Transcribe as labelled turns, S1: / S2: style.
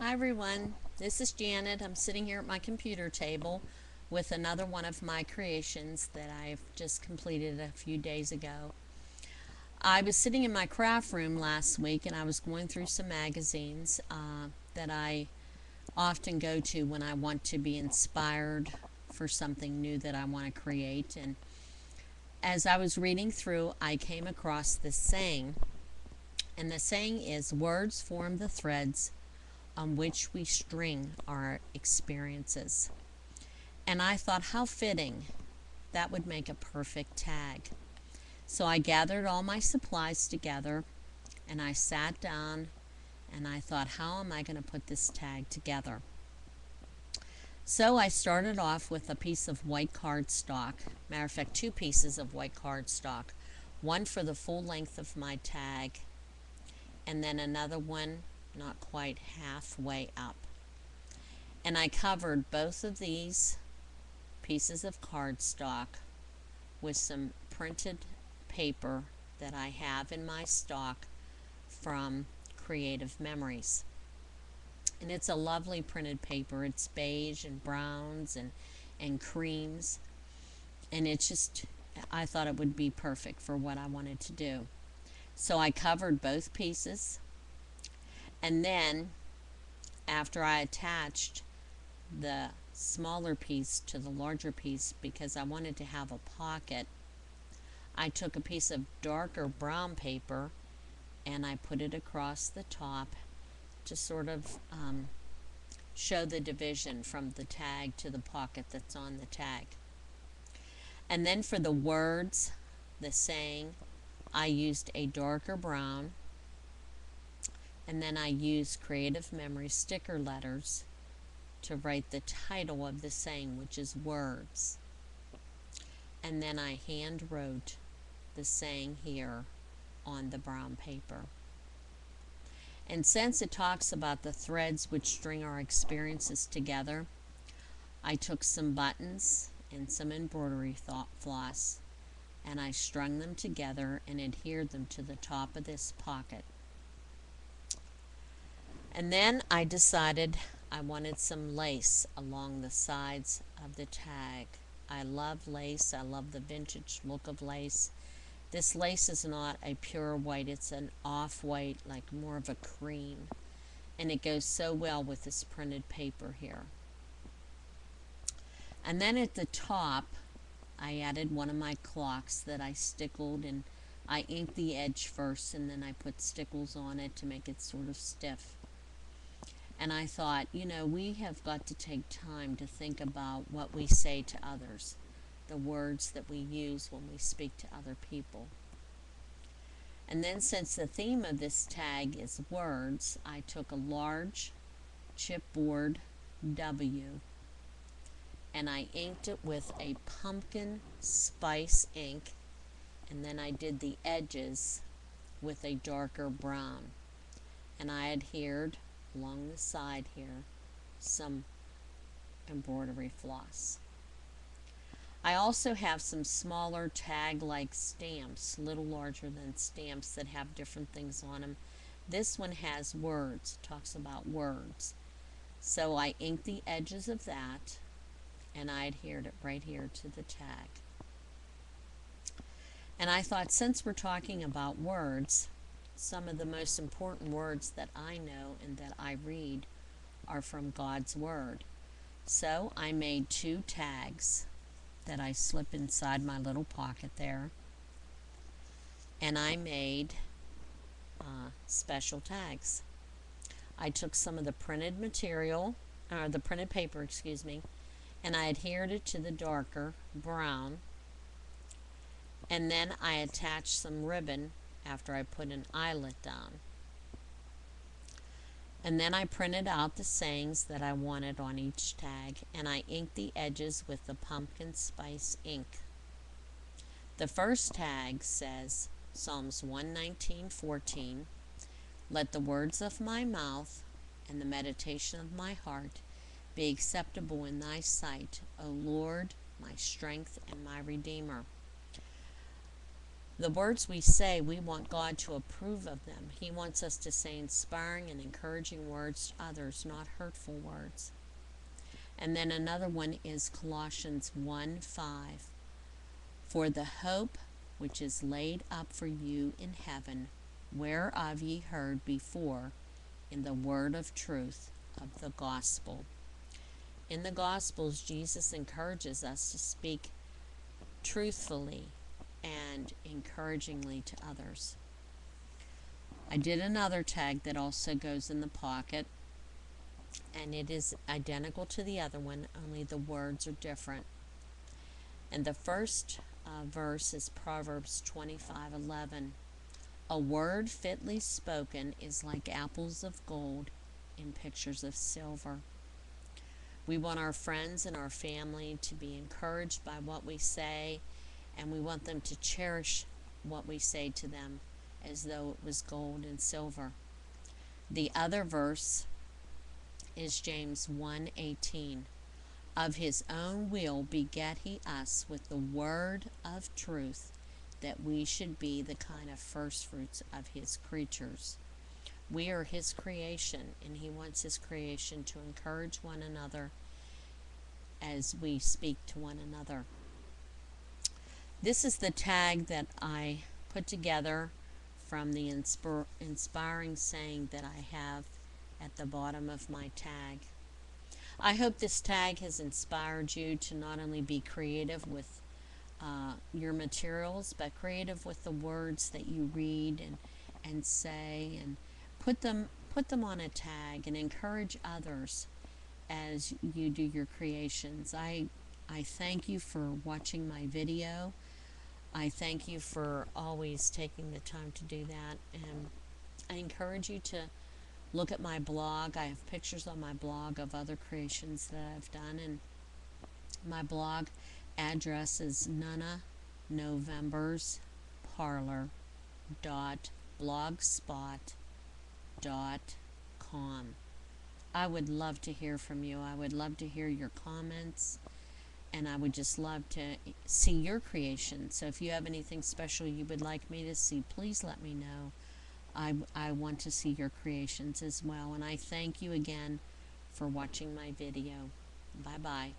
S1: Hi everyone, this is Janet. I'm sitting here at my computer table with another one of my creations that I've just completed a few days ago. I was sitting in my craft room last week and I was going through some magazines that I often go to when I want to be inspired for something new that I want to create. And as I was reading through, I came across this saying, and the saying is, "Words form the threads on which we string our experiences." And I thought, how fitting, that would make a perfect tag. So I gathered all my supplies together and I sat down and I thought, how am I going to put this tag together? So I started off with a piece of white cardstock. Matter of fact, two pieces of white cardstock. One for the full length of my tag, and then another one not quite halfway up. And I covered both of these pieces of cardstock with some printed paper that I have in my stock from Creative Memories. And it's a lovely printed paper. It's beige and browns and creams. And it's just, I thought it would be perfect for what I wanted to do. So I covered both pieces. And then after I attached the smaller piece to the larger piece because I wanted to have a pocket, I took a piece of darker brown paper and I put it across the top to sort of show the division from the tag to the pocket that's on the tag. And then for the words, the saying, I used a darker brown, and then I used Creative Memory sticker letters to write the title of the saying, which is words. And then I hand wrote the saying here on the brown paper. And since it talks about the threads which string our experiences together, I took some buttons and some embroidery floss and I strung them together and adhered them to the top of this pocket. And then I decided I wanted some lace along the sides of the tag. I love lace. I love the vintage look of lace. This lace is not a pure white. It's an off-white, like more of a cream. And it goes so well with this printed paper here. And then at the top, I added one of my clocks that I stickled, and I inked the edge first and then I put stickles on it to make it sort of stiff. And I thought, you know, we have got to take time to think about what we say to others, the words that we use when we speak to other people. And then since the theme of this tag is words, I took a large chipboard W and I inked it with a pumpkin spice ink, and then I did the edges with a darker brown. And I adhered along the side here some embroidery floss. I also have some smaller tag-like stamps, a little larger than stamps, that have different things on them. This one has words, talks about words. So I inked the edges of that and I adhered it right here to the tag. And I thought, since we're talking about words, some of the most important words that I know and that I read are from God's Word. So I made two tags that I slip inside my little pocket there. And I made special tags. I took some of the printed material, or the printed paper, excuse me, and I adhered it to the darker brown. And then I attached some ribbon after I put an eyelet down. And then I printed out the sayings that I wanted on each tag, and I inked the edges with the pumpkin spice ink. The first tag says Psalms 119:14, "Let the words of my mouth and the meditation of my heart be acceptable in thy sight, O Lord, my strength and my redeemer." The words we say, we want God to approve of them. He wants us to say inspiring and encouraging words to others, not hurtful words. And then another one is Colossians 1:5. For the hope which is laid up for you in heaven, whereof ye heard before in the word of truth of the gospel. In the Gospels, Jesus encourages us to speak truthfully and encouragingly to others. I did another tag that also goes in the pocket, and it is identical to the other one, only the words are different. And the first verse is Proverbs 25:11. A word fitly spoken is like apples of gold in pictures of silver. We want our friends and our family to be encouraged by what we say, and we want them to cherish what we say to them as though it was gold and silver. The other verse is James 1:18. Of his own will begat he us with the word of truth, that we should be the kind of firstfruits of his creatures. We are his creation, and he wants his creation to encourage one another as we speak to one another. This is the tag that I put together from the inspiring saying that I have at the bottom of my tag. I hope this tag has inspired you to not only be creative with your materials, but creative with the words that you read and say, and put them on a tag and encourage others as you do your creations. I thank you for watching my video. I thank you for always taking the time to do that, and I encourage you to look at my blog. I have pictures on my blog of other creations that I've done, and my blog address is nananovembersparlor.blogspot.com. I would love to hear from you. I would love to hear your comments, and I would just love to see your creation. So if you have anything special you would like me to see, please let me know. I want to see your creations as well. And I thank you again for watching my video. Bye-bye.